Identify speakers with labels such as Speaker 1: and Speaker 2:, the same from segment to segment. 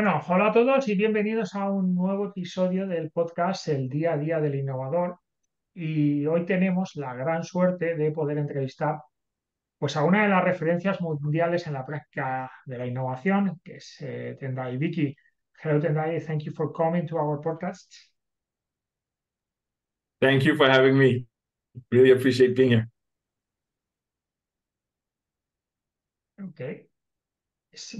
Speaker 1: Bueno, hola a todos y bienvenidos a un nuevo episodio del podcast El día a día del innovador. Y hoy tenemos la gran suerte de poder entrevistar pues, a una de las referencias mundiales en la práctica de la innovación, que es Tendayi Viki. Hello, Tendayi, thank you for coming to our podcast.
Speaker 2: Thank you for having me. Really appreciate being here.
Speaker 1: Okay.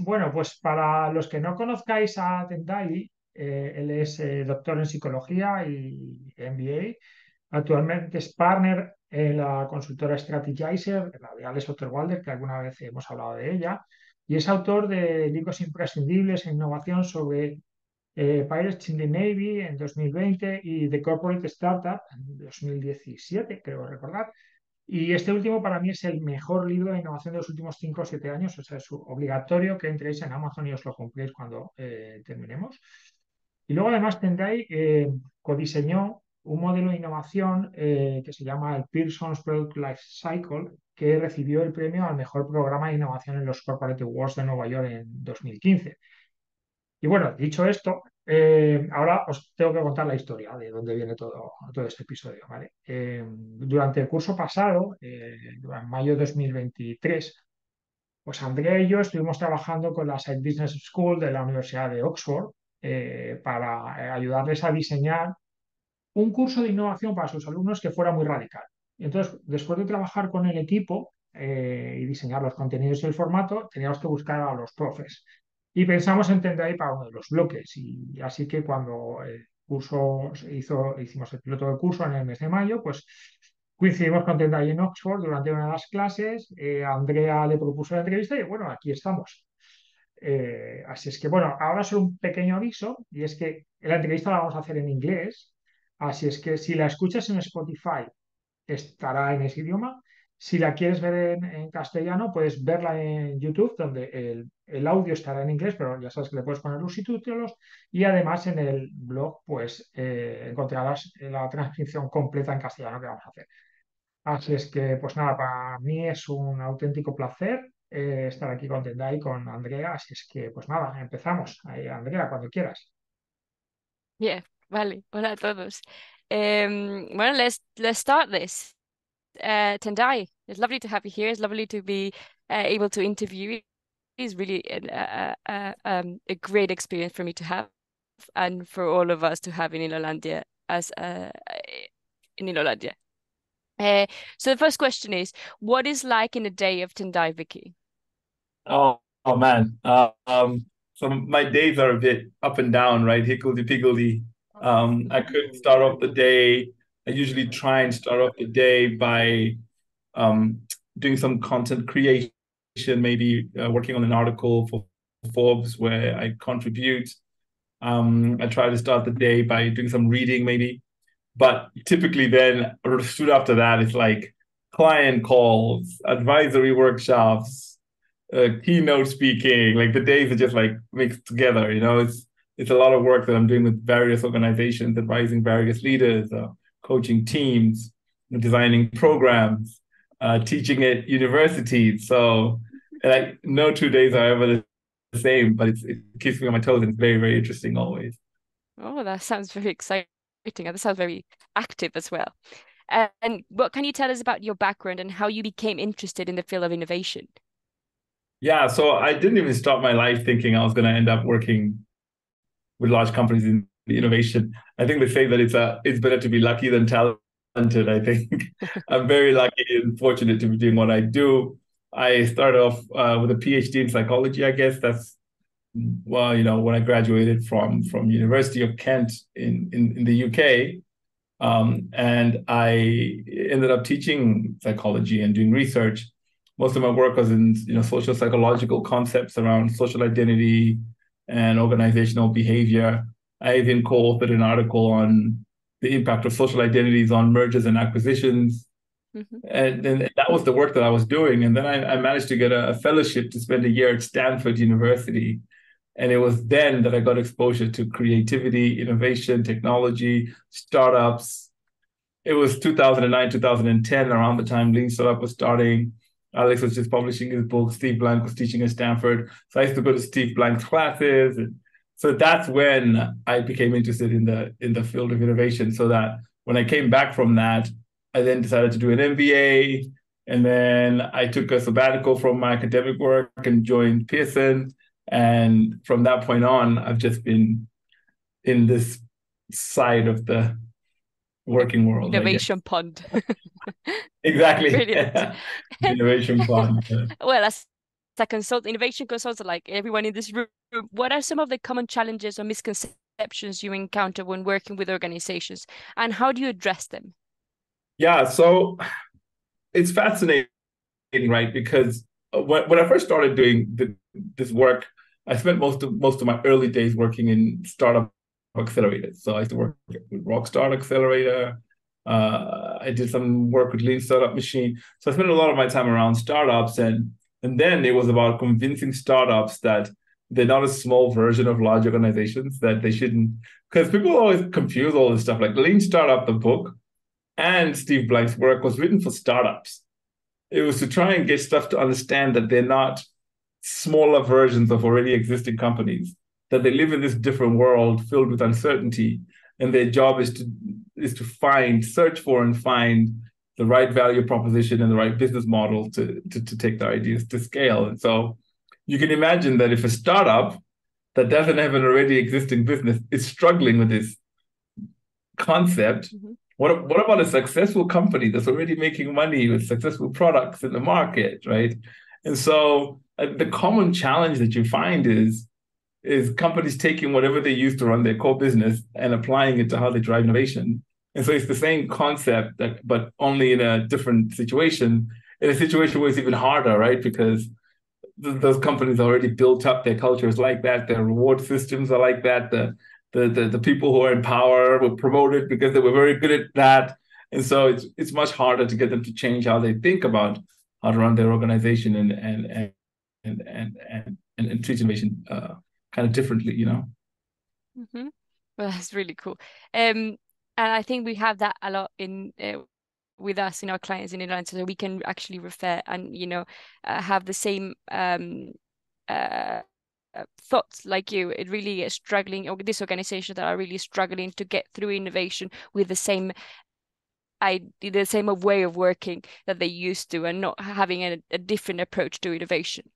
Speaker 1: Bueno, pues para los que no conozcáis a Tendayi, él es doctor en psicología y MBA. Actualmente es partner en la consultora Stratygizer, la de Alex Osterwalder, que alguna vez hemos hablado de ella, y es autor de libros imprescindibles en innovación sobre Piratas in the Navy en 2020 y The Corporate Startup en 2017, creo recordar. Y este último para mí es el mejor libro de innovación de los últimos 5 o 7 años, o sea, es obligatorio que entréis en Amazon y os lo compréis cuando terminemos. Y luego además tendréis, co-diseñó un modelo de innovación que se llama el Pearson's Product Lifecycle, que recibió el premio al mejor programa de innovación en los Corporate Awards de Nueva York en 2015. Y bueno, dicho esto, ahora os tengo que contar la historia de dónde viene todo este episodio, ¿vale? Durante el curso pasado, en mayo de 2023, pues Andrea y yo estuvimos trabajando con la Side Business School de la Universidad de Oxford para ayudarles a diseñar un curso de innovación para sus alumnos que fuera muy radical. Y entonces, después de trabajar con el equipo y diseñar los contenidos y el formato, teníamos que buscar a los profes. Y pensamos en Tendayi para uno de los bloques. Y así que cuando el curso hicimos el piloto del curso en el mes de mayo, pues coincidimos con Tendayi en Oxford durante una de las clases. Andrea le propuso la entrevista y bueno, aquí estamos. Así es que, bueno, ahora solo un pequeño aviso, y es que la entrevista la vamos a hacer en inglés, así es que si la escuchas en Spotify, estará en ese idioma. Si la quieres ver en castellano, puedes verla en YouTube, donde el audio estará en inglés, pero ya sabes que le puedes poner los subtítulos. Y además en el blog, pues encontrarás la transcripción completa en castellano que vamos a hacer. Así es que, pues nada, para mí es un auténtico placer estar aquí con Tendai y con Andrea. Así es que, pues nada, empezamos. Ahí, Andrea, cuando quieras.
Speaker 3: Yeah, vale. Hola a todos. Well, let's start this. Tendai, it's lovely to have you here. It's lovely to be able to interview you. It's really a great experience for me to have, and for all of us to have in Innolandia as in Innolandia. So the first question is, what is like in a day of Tendayi Viki?
Speaker 2: Oh man. So my days are a bit up and down, right? Higgledy-piggledy. I could start off the day. I usually try and start off the day by um, doing some content creation, maybe working on an article for Forbes where I contribute. I try to start the day by doing some reading, maybe. But typically then, soon after that, it's like client calls, advisory workshops, keynote speaking. Like the days are just like mixed together. It's a lot of work that I'm doing with various organizations, advising various leaders, coaching teams, designing programs, teaching at universities. So like no 2 days are ever the same, but it keeps me on my toes and it's very, very interesting always.
Speaker 3: Oh, that sounds very exciting. And that sounds very active as well. And what can you tell us about your background and how you became interested in the field of innovation?
Speaker 2: Yeah, so I didn't even start my life thinking I was going to end up working with large companies in the innovation. I think they say that it's better to be lucky than talented. I think I'm very lucky and fortunate to be doing what I do. I started off with a PhD in psychology, I guess. That's well, when I graduated from University of Kent in the UK. And I ended up teaching psychology and doing research. Most of my work was in social psychological concepts around social identity and organizational behavior. I even co-authored an article on the impact of social identities on mergers and acquisitions.
Speaker 3: Mm-hmm.
Speaker 2: And that was the work that I was doing. And then I managed to get a fellowship to spend a year at Stanford University. And it was then that I got exposure to creativity, innovation, technology, startups. It was 2009, 2010, around the time Lean Startup was starting. Alex was just publishing his book. Steve Blank was teaching at Stanford. So I used to go to Steve Blank's classes and So that's when I became interested in the field of innovation. So that when I came back from that, I then decided to do an MBA, and then I took a sabbatical from my academic work and joined Pearson. And from that point on, I've just been in this side of the working world, I guess.
Speaker 3: Innovation pond.
Speaker 2: Exactly.
Speaker 3: Brilliant.
Speaker 2: Innovation pond.
Speaker 3: Well, as a innovation consultant, like everyone in this room, what are some of the common challenges or misconceptions you encounter when working with organizations, and how do you address them?
Speaker 2: Yeah, so it's fascinating, right? Because when I first started doing this work, I spent most of my early days working in startup accelerators. So I used to work with Rockstar Accelerator. I did some work with Lean Startup Machine. So I spent a lot of my time around startups, and then it was about convincing startups that they're not a small version of large organizations, that they shouldn't, because people always confuse all this stuff. Like Lean Startup, the book, and Steve Blank's work was written for startups. It was to try and get stuff to understand that they're not smaller versions of already existing companies, that they live in this different world filled with uncertainty, and their job is to search for and find the right value proposition and the right business model to take their ideas to scale. And so you can imagine that if a startup that doesn't have an already existing business is struggling with this concept, what about a successful company that's already making money with successful products in the market, right? And so the common challenge that you find is companies taking whatever they use to run their core business and applying it to how they drive innovation. And so it's the same concept, but only in a different situation, in a situation where it's even harder, right? Because those companies already built up their cultures like that. Their reward systems are like that. The people who are in power were promoted because they were very good at that. And so it's much harder to get them to change how they think about how to run their organization and treat innovation kind of differently, you know?
Speaker 3: Mm-hmm. Well, that's really cool. And I think we have that a lot in with us in our clients in Innolandia, so we can actually refer and have the same thoughts like you. It really is struggling, or this organization that are really struggling to get through innovation with the same way of working that they used to, and not having a different approach to innovation.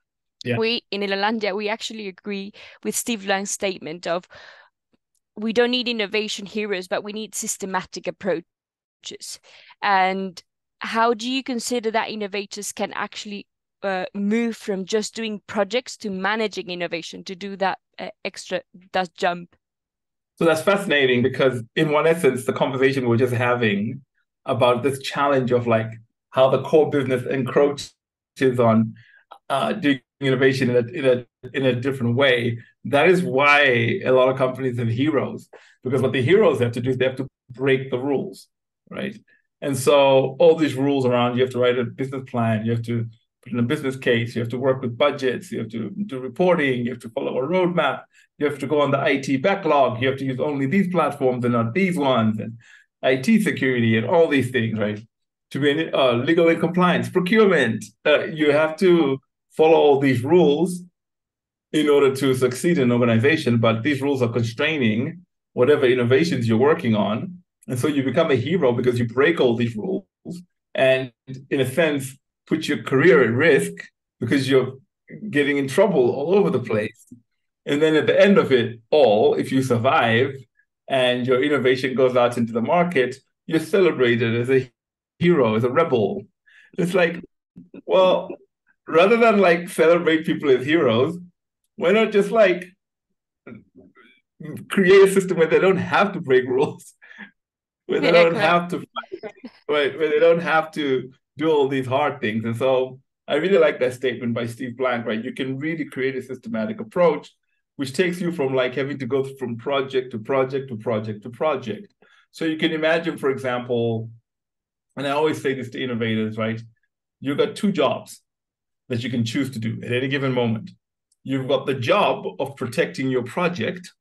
Speaker 3: Yeah. We in Innolandia, we actually agree with Steve Lang's statement of we don't need innovation heroes, but we need systematic approaches. And how do you consider that innovators can actually move from just doing projects to managing innovation, to do that that jump?
Speaker 2: So that's fascinating, because in one essence, the conversation we were just having about this challenge of like how the core business encroaches on doing innovation in a different way. That is why a lot of companies have heroes, because what the heroes have to do is they have to break the rules, right? And so all these rules around, you have to write a business plan, you have to put in a business case, you have to work with budgets, you have to do reporting, you have to follow a roadmap, you have to go on the IT backlog, you have to use only these platforms and not these ones, and IT security and all these things, right? To be legal and compliance, procurement, you have to follow all these rules in order to succeed in an organization, but these rules are constraining whatever innovations you're working on. And so you become a hero because you break all these rules and, in a sense, put your career at risk because you're getting in trouble all over the place. And then at the end of it all, if you survive and your innovation goes out into the market, you're celebrated as a hero, as a rebel. It's like, well, rather than like celebrate people as heroes, why not just like create a system where they don't have to break rules, where they don't have to fight, where they don't have to do all these hard things. And so I really like that statement by Steve Blank, right? You can really create a systematic approach, which takes you from like having to go from project to project to project to project. So you can imagine, for example, and I always say this to innovators, right? You've got two jobs that you can choose to do at any given moment. You've got the job of protecting your project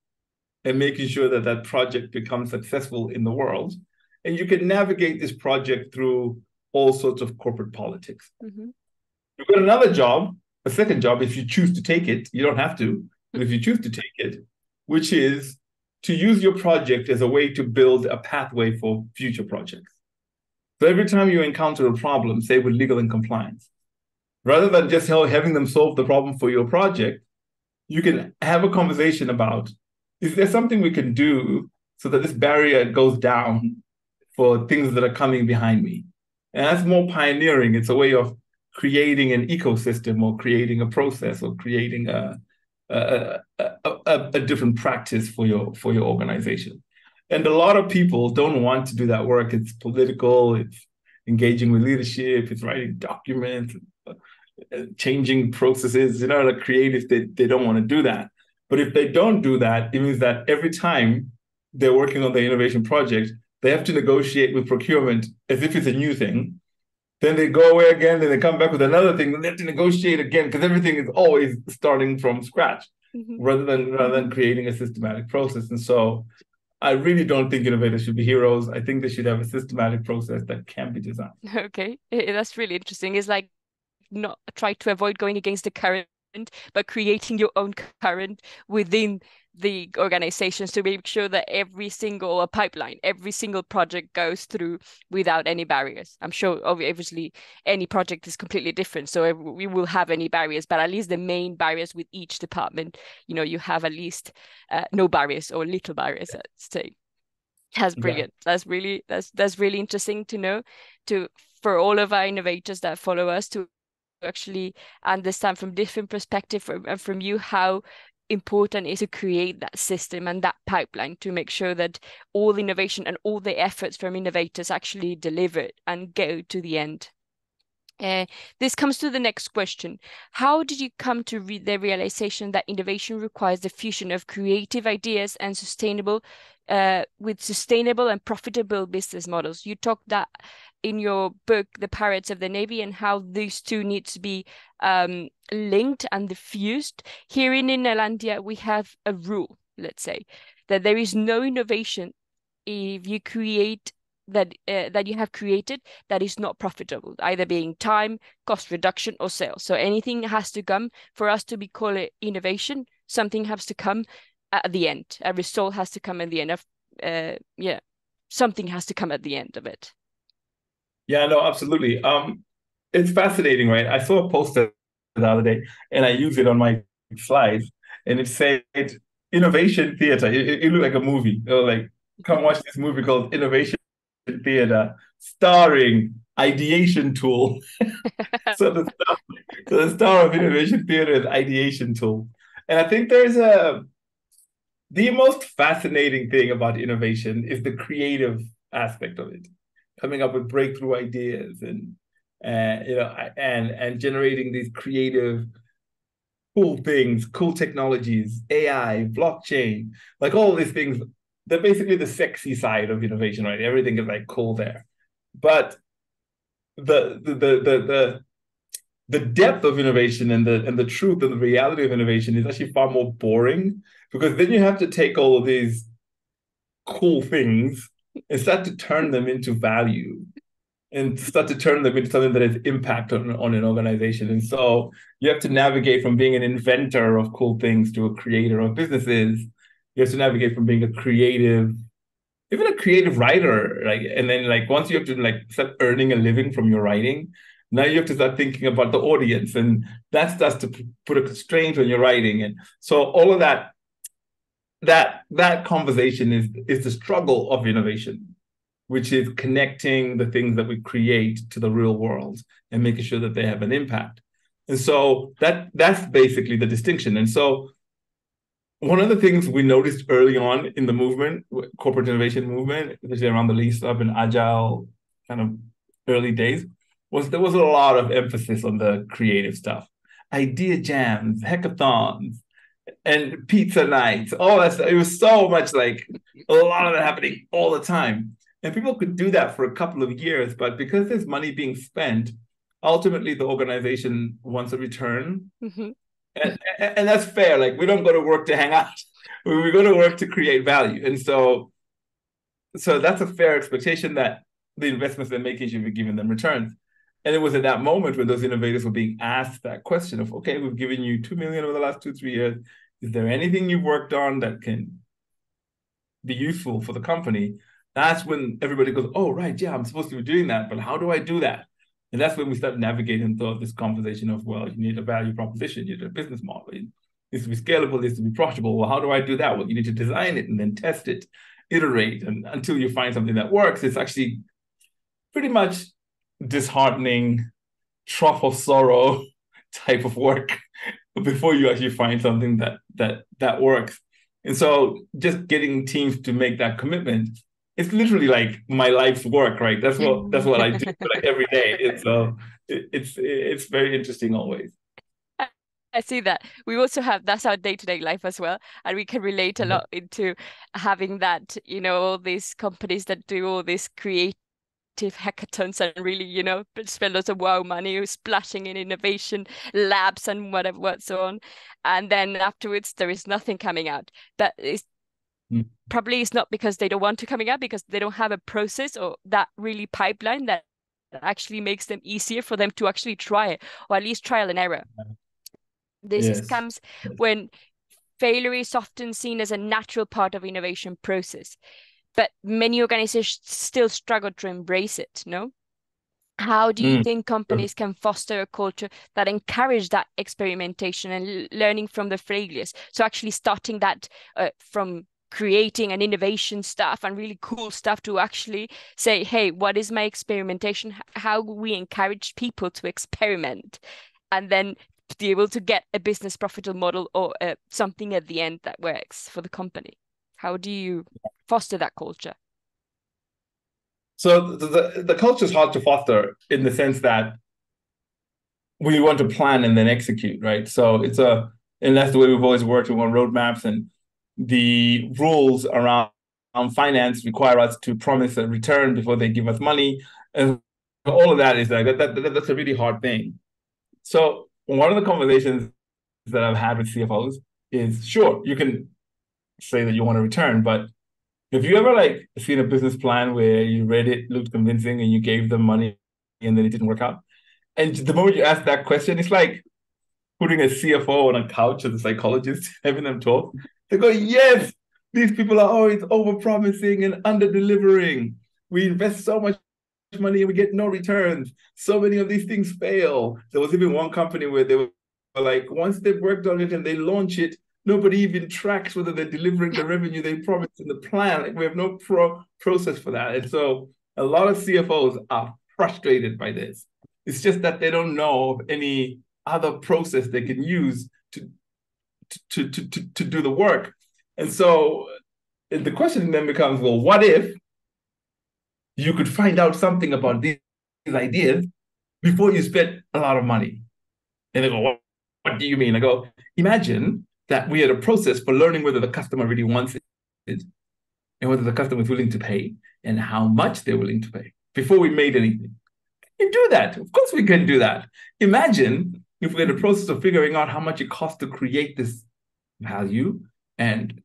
Speaker 2: and making sure that that project becomes successful in the world. And you can navigate this project through all sorts of corporate politics. Mm-hmm. You've got another job, a second job, if you choose to take it. You don't have to, but if you choose to take it, which is to use your project as a way to build a pathway for future projects. So every time you encounter a problem, say with legal and compliance, rather than just having them solve the problem for your project, you can have a conversation about, is there something we can do so that this barrier goes down for things that are coming behind me? And that's more pioneering. It's a way of creating an ecosystem or creating a process or creating a different practice for your organization. And a lot of people don't want to do that work. It's political, it's engaging with leadership, it's writing documents, changing processes, the creative, they don't want to do that. But if they don't do that, it means that every time they're working on the innovation project, they have to negotiate with procurement as if it's a new thing. Then they go away again, then they come back with another thing, and they have to negotiate again because everything is always starting from scratch rather than creating a systematic process. And so I really don't think innovators should be heroes. I think they should have a systematic process that can be designed.
Speaker 3: Okay, that's really interesting. It's like not try to avoid going against the current, but creating your own current within the organizations to make sure that every single pipeline, every single project goes through without any barriers. I'm sure obviously any project is completely different, so we will have any barriers, but at least the main barriers with each department, you have at least no barriers or little barriers at stake. That's brilliant. Yeah. That's really interesting to know, for all of our innovators that follow us to actually understand from different perspectives from you how important it is to create that system and that pipeline to make sure that all innovation and all the efforts from innovators actually deliver and go to the end. This comes to the next question. How did you come to the realization that innovation requires the fusion of creative ideas and with sustainable and profitable business models? You talked that in your book, The Pirates of the Navy, and how these two need to be linked and diffused. Here in Innolandia, we have a rule, let's say, that there is no innovation if you create that you have created that is not profitable, either being time, cost reduction, or sales. So anything has to come for us to call it innovation. Something has to come at the end. A result has to come at the end of something has to come at the end of it.
Speaker 2: Yeah, no, absolutely. It's fascinating, right? I saw a poster the other day, and I use it on my slides, and it said innovation theater. It looked like a movie. Like, come watch this movie called Innovation Theater, starring Ideation Tool. So the star of Innovation Theater is Ideation Tool. And I think the most fascinating thing about innovation is the creative aspect of it, coming up with breakthrough ideas and generating these creative, cool things, cool technologies, AI, blockchain, like all these things. They're basically the sexy side of innovation, right? Everything is like cool there, but the depth of innovation and the truth and the reality of innovation is actually far more boring, because then you have to take all of these cool things and start to turn them into value and start to turn them into something that has impact on an organization. And so you have to navigate from being an inventor of cool things to a creator of businesses. You have to navigate from being a creative, even a creative writer, and then once you have to start earning a living from your writing, now you have to start thinking about the audience, and that starts to put a constraint on your writing. And so all of that conversation is the struggle of innovation, which is connecting the things that we create to the real world and making sure that they have an impact. And so that's basically the distinction. And so one of the things we noticed early on in the movement, corporate innovation movement, especially around the Lean Startup and Agile kind of early days, was there was a lot of emphasis on the creative stuff. Idea jams, hackathons, and pizza nights, all that stuff. It was so much a lot of that happening all the time. And people could do that for a couple of years, but because there's money being spent, ultimately the organization wants a return. Mm-hmm. And that's fair. We don't go to work to hang out. We go to work to create value. And so that's a fair expectation that the investments they're making should be giving them returns. And it was at that moment when those innovators were being asked that question of, okay, we've given you $2 million over the last 2-3 years. is there anything you've worked on that can be useful for the company? That's when everybody goes, oh, right, yeah, I'm supposed to be doing that, but how do I do that? And that's when we start navigating through this conversation of, well, you need a value proposition, you need a business model. It needs to be scalable, it needs to be profitable. Well, how do I do that? Well, you need to design it and then test it, iterate, and until you find something that works. It's actually pretty much disheartening, trough of sorrow type of work before you actually find something that works. And so just getting teams to make that commitment, it's literally like my life's work, right? That's what I do like every day. It's very interesting always.
Speaker 3: I see that. We also have, that's our day-to-day life as well. And we can relate a lot into having that, all these companies that do all these creative hackathons and really, spend lots of wow money splashing in innovation labs and whatever, so on. And then afterwards, there is nothing coming out. That is probably it's not because they don't want to coming out, because they don't have a process or that really pipeline that actually makes them easier for them to actually try it, or at least trial and error. This comes when failure is often seen as a natural part of innovation process, but many organizations still struggle to embrace it, no? How do you think companies can foster a culture that encourage that experimentation and learning from the failures? So actually starting that from creating an innovation stuff and really cool stuff to actually say, hey, what is my experimentation? How we encourage people to experiment and then be able to get a business profitable model or something at the end that works for the company? How do you foster that culture?
Speaker 2: So the culture is hard to foster in the sense that we want to plan and then execute, right? So and that's the way we've always worked. We want roadmaps, and the rules around finance require us to promise a return before they give us money, and all of that is like that's a really hard thing. So one of the conversations that I've had with CFOs is, sure, you can say that you want a return, but have you ever seen a business plan where you read it, looked convincing, and you gave them money and then it didn't work out? And the moment you ask that question, it's like putting a CFO on a couch as a psychologist, having them talk. They go, yes, these people are always over-promising and under-delivering. We invest so much money and we get no returns. So many of these things fail. There was even one company where they were like, once they've worked on it and they launch it, nobody even tracks whether they're delivering the revenue they promised in the plan. We have no process for that. And so a lot of CFOs are frustrated by this. It's just that they don't know of any other process they can use to do the work. And so the question then becomes, well, what if you could find out something about these ideas before you spent a lot of money? And they go, what do you mean? I go, imagine that we had a process for learning whether the customer really wants it and whether the customer is willing to pay and how much they're willing to pay before we made anything. You do that. Of course we can do that. Imagine if we had a process of figuring out how much it costs to create this value and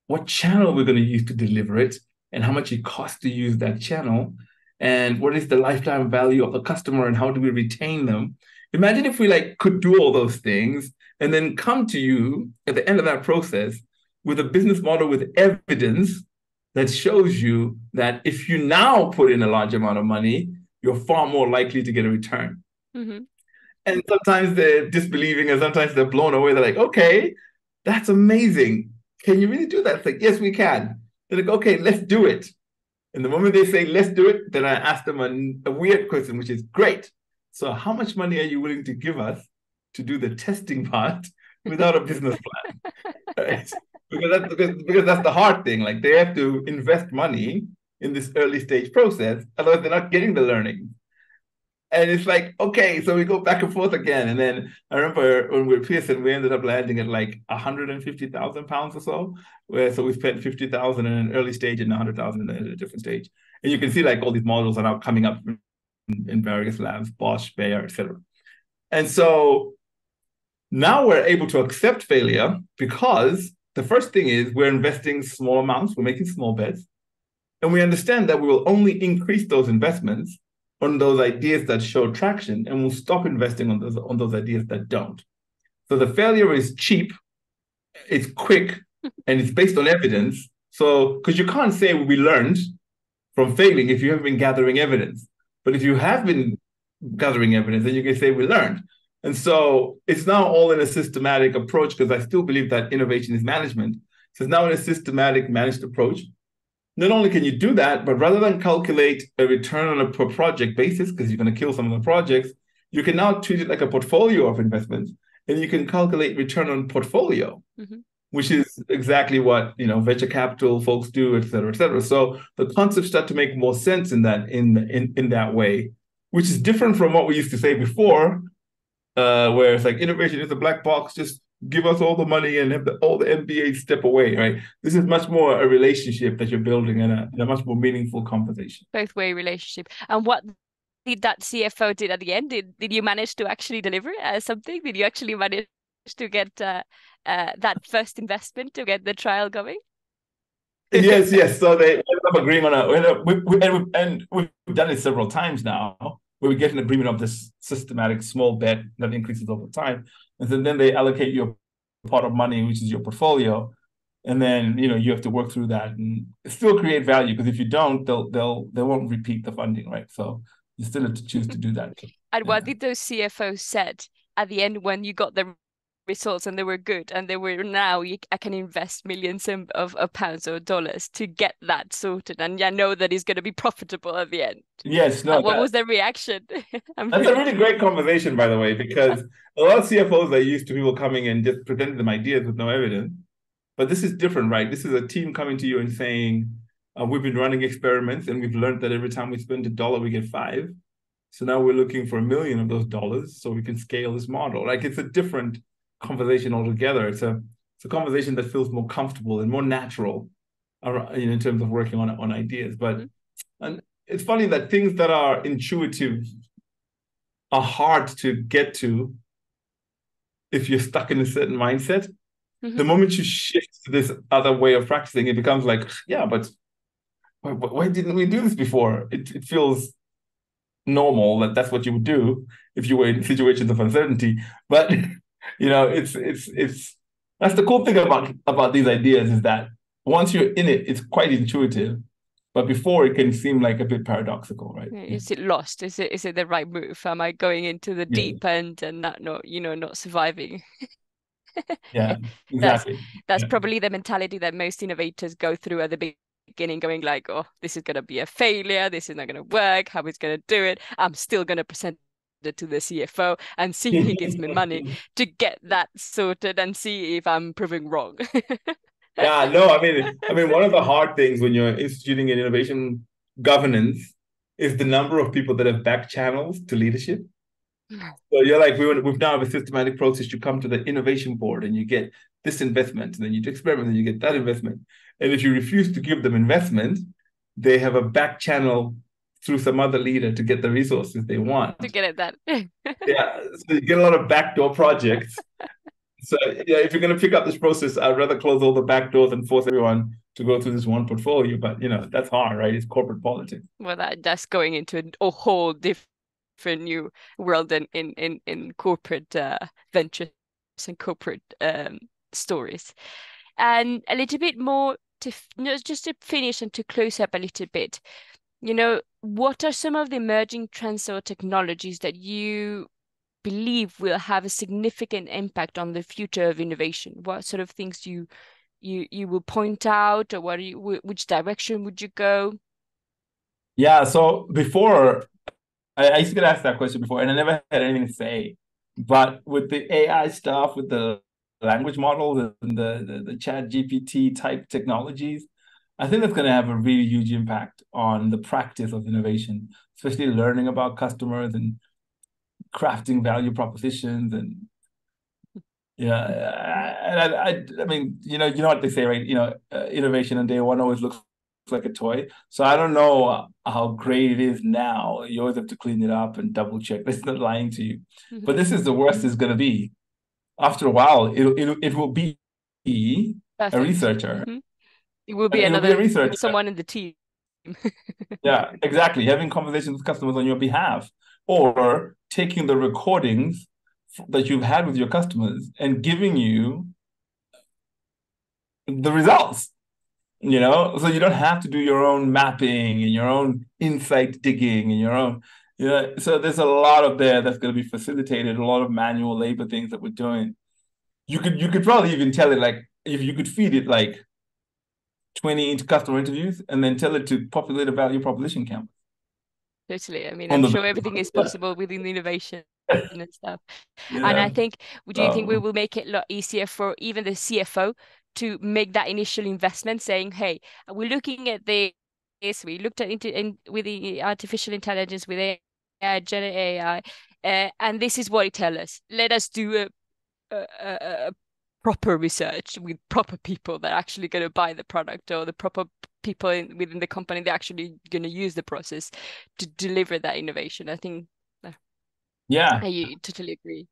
Speaker 2: what channel we're going to use to deliver it and how much it costs to use that channel and what is the lifetime value of the customer and how do we retain them. Imagine if we could do all those things and then come to you at the end of that process with a business model with evidence that shows you that if you now put in a large amount of money, you're far more likely to get a return.
Speaker 3: Mm-hmm.
Speaker 2: And sometimes they're disbelieving and sometimes they're blown away. They're like, okay, that's amazing. Can you really do that? It's like, yes, we can. They're like, okay, let's do it. And the moment they say, let's do it, then I ask them a weird question, which is, great. So how much money are you willing to give us to do the testing part without a business plan? Right? Because that's the hard thing. They have to invest money in this early stage process, otherwise they're not getting the learning. And it's like, okay, so we go back and forth again. And then I remember when we were Pearson, we ended up landing at 150,000 pounds or so. So we spent 50,000 in an early stage and 100,000 in a different stage. And you can see all these models are now coming up in various labs, Bosch, Bayer, etc. And so now we're able to accept failure because the first thing is we're investing small amounts, we're making small bets, and we understand that we will only increase those investments on those ideas that show traction, and we'll stop investing on those ideas that don't. So the failure is cheap it's quick and it's based on evidence. So, because you can't say we learned from failing if you haven't been gathering evidence. But if you have been gathering evidence, then you can say we learned. And so it's now all in a systematic approach, because I still believe that innovation is management. So it's now in a systematic managed approach. Not only can you do that, but rather than calculate a return on a per project basis, because you're going to kill some of the projects, you can now treat it like a portfolio of investments, and you can calculate return on portfolio, which is exactly what venture capital folks do, et cetera, et cetera. So the concepts start to make more sense in that way, which is different from what we used to say before, where it's like innovation is a black box, just give us all the money and have all the MBAs step away, right? This is much more a relationship that you're building and a much more meaningful conversation.
Speaker 3: Both way relationship. And what did that CFO did at the end? Did you manage to actually deliver something? Did you actually manage to get that first investment to get the trial going?
Speaker 2: Yes. So they ended up agreeing on and we've done it several times now, where we get an agreement of this systematic small bet that increases over time. And then they allocate your pot of money, which is your portfolio. And then, you have to work through that and still create value, because if you don't, they won't repeat the funding, right? So you still have to choose to do that.
Speaker 3: And what did those CFOs said at the end when you got the results and they were good and they were I can invest millions of pounds or dollars to get that sorted, and I know that it's going to be profitable at the end?
Speaker 2: Yes. No.
Speaker 3: What was their reaction?
Speaker 2: That's a really great conversation, by the way, because a lot of CFOs are used to people coming and just presenting them ideas with no evidence. But this is different, right? This is a team coming to you and saying, we've been running experiments and we've learned that every time we spend $1, we get 5. So now we're looking for $1 million of those dollars so we can scale this model. Like, it's a different conversation altogether. It's a conversation that feels more comfortable and more natural, in terms of working on ideas. But and it's funny that things that are intuitive are hard to get to if you're stuck in a certain mindset. The moment you shift to this other way of practicing, it becomes like, yeah, but why didn't we do this before? It feels normal that's what you would do if you were in situations of uncertainty. But it's that's the cool thing about these ideas, is that once you're in it, it's quite intuitive. But before, it can seem like a bit paradoxical, right?
Speaker 3: Is it lost? Is it the right move? Am I going into the deep end and not surviving?
Speaker 2: Yeah, exactly.
Speaker 3: That's probably the mentality that most innovators go through at the beginning, going like, oh, this is going to be a failure. This is not going to work. How is going to do it? I'm still going to present it to the CFO and see if he gives me money to get that sorted and see if I'm proving wrong.
Speaker 2: Yeah, no, I mean, one of the hard things when you're instituting an innovation governance is the number of people that have back channels to leadership. So you're like, we've now have a systematic process. You come to the innovation board and you get this investment, and then you do experiment and you get that investment. And if you refuse to give them investment, they have a back channel through some other leader to get the resources they want.
Speaker 3: To get it done.
Speaker 2: Yeah, so you get a lot of backdoor projects. So yeah, if you're going to pick up this process, I'd rather close all the back doors and force everyone to go through this one portfolio. But that's hard, right? It's corporate politics.
Speaker 3: Well, that's going into a whole different new world in corporate ventures and corporate stories. And a little bit more just to finish and to close up a little bit, what are some of the emerging trends or technologies that you believe will have a significant impact on the future of innovation? What sort of things you will point out, or which direction would you go?
Speaker 2: Yeah, so before, I used to get asked that question before, and I never had anything to say. But with the AI stuff, with the language models and the chat GPT type technologies, I think that's going to have a really huge impact on the practice of innovation, especially learning about customers and crafting value propositions. And I mean, you know what they say, right? Innovation on day one always looks like a toy. So I don't know how great it is now. You always have to clean it up and double check. It's not lying to you. But this is the worst it's going to be. After a while, it will be a researcher.
Speaker 3: It will be someone in the team.
Speaker 2: Yeah, exactly. Having conversations with customers on your behalf, or taking the recordings that you've had with your customers and giving you the results. So you don't have to do your own mapping and your own insight digging and your own, so there's a lot of there that's going to be facilitated, a lot of manual labor things that we're doing. You could probably even tell it, like, if you could feed it like 20 customer interviews and then tell it to populate a value proposition canvas
Speaker 3: Totally. I mean,
Speaker 2: on
Speaker 3: I'm
Speaker 2: the
Speaker 3: sure everything is possible within the innovation and stuff. And I
Speaker 2: yeah.
Speaker 3: think, do you think we will make it a lot easier for even the CFO to make that initial investment, saying, "Hey, we're looking at this. We looked at with the artificial intelligence, with AI, Gen AI, and this is what it tells us. Let us do a proper research with proper people that are actually going to buy the product, or the proper people within the company that are actually going to use the process to deliver that innovation." I think
Speaker 2: Yeah.
Speaker 3: I totally agree.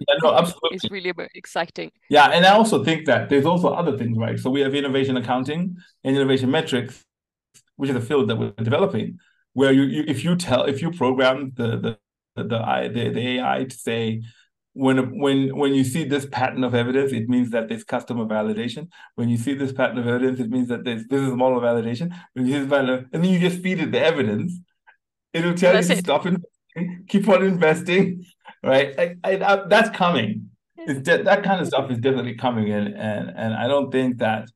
Speaker 2: Yeah, no, absolutely.
Speaker 3: It's really exciting.
Speaker 2: Yeah, and I also think that there's also other things, right? So we have innovation accounting and innovation metrics, which is a field that we're developing, where if you program the AI to say, when you see this pattern of evidence, it means that there's customer validation. When you see this pattern of evidence, it means that there's business model validation. When you see this pattern, and then you just feed it the evidence, it'll tell you
Speaker 3: That's
Speaker 2: to
Speaker 3: it.
Speaker 2: stop investing, keep on investing, right? That's coming. That kind of stuff is definitely coming in, and I don't think that,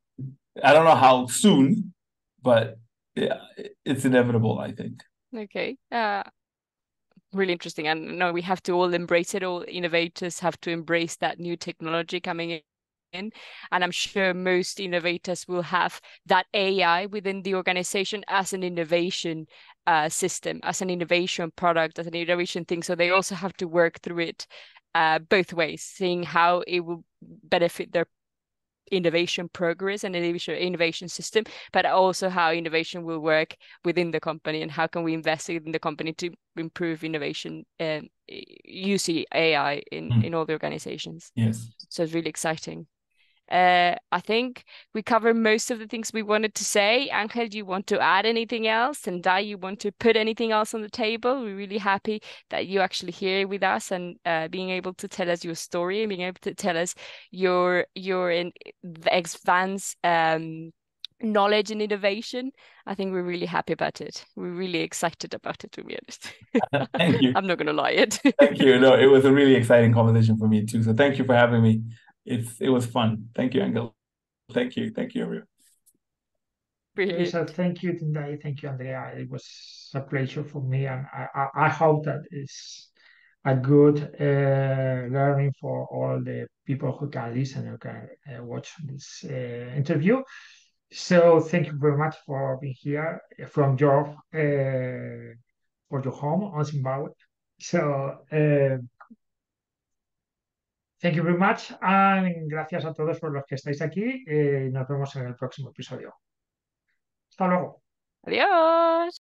Speaker 2: I don't know how soon, but yeah, it's inevitable, I think.
Speaker 3: Okay. Really interesting. And no, we have to all embrace it. All innovators have to embrace that new technology coming in. And I'm sure most innovators will have that AI within the organization as an innovation system, as an innovation product, as an innovation thing. So they also have to work through it both ways, seeing how it will benefit their innovation progress and innovation system, but also how innovation will work within the company, and how can we invest in the company to improve innovation and using AI in all the organizations.
Speaker 2: Yes.
Speaker 3: So it's really exciting. I think we covered most of the things we wanted to say. Angel, do you want to add anything else? And Dai, you want to put anything else on the table? We're really happy that you actually here with us, and being able to tell us your story, and being able to tell us your the advanced knowledge and innovation. I think we're really happy about it. We're really excited about it, to be honest.
Speaker 2: Thank you.
Speaker 3: I'm not gonna lie it.
Speaker 2: Thank you. No, it was a really exciting conversation for me too. So thank you for having me. It was fun. Thank you, Angel. Thank you. Thank you, everyone.
Speaker 1: Lisa, thank you, Tendayi. Thank you, Andrea. It was a pleasure for me, and I hope that is a good learning for all the people who can listen, who can watch this interview. So thank you very much for being here from your for your home on Zimbabwe. So thank you very much, and gracias a todos por los que estáis aquí. Nos vemos en el próximo episodio. Hasta luego.
Speaker 3: Adiós.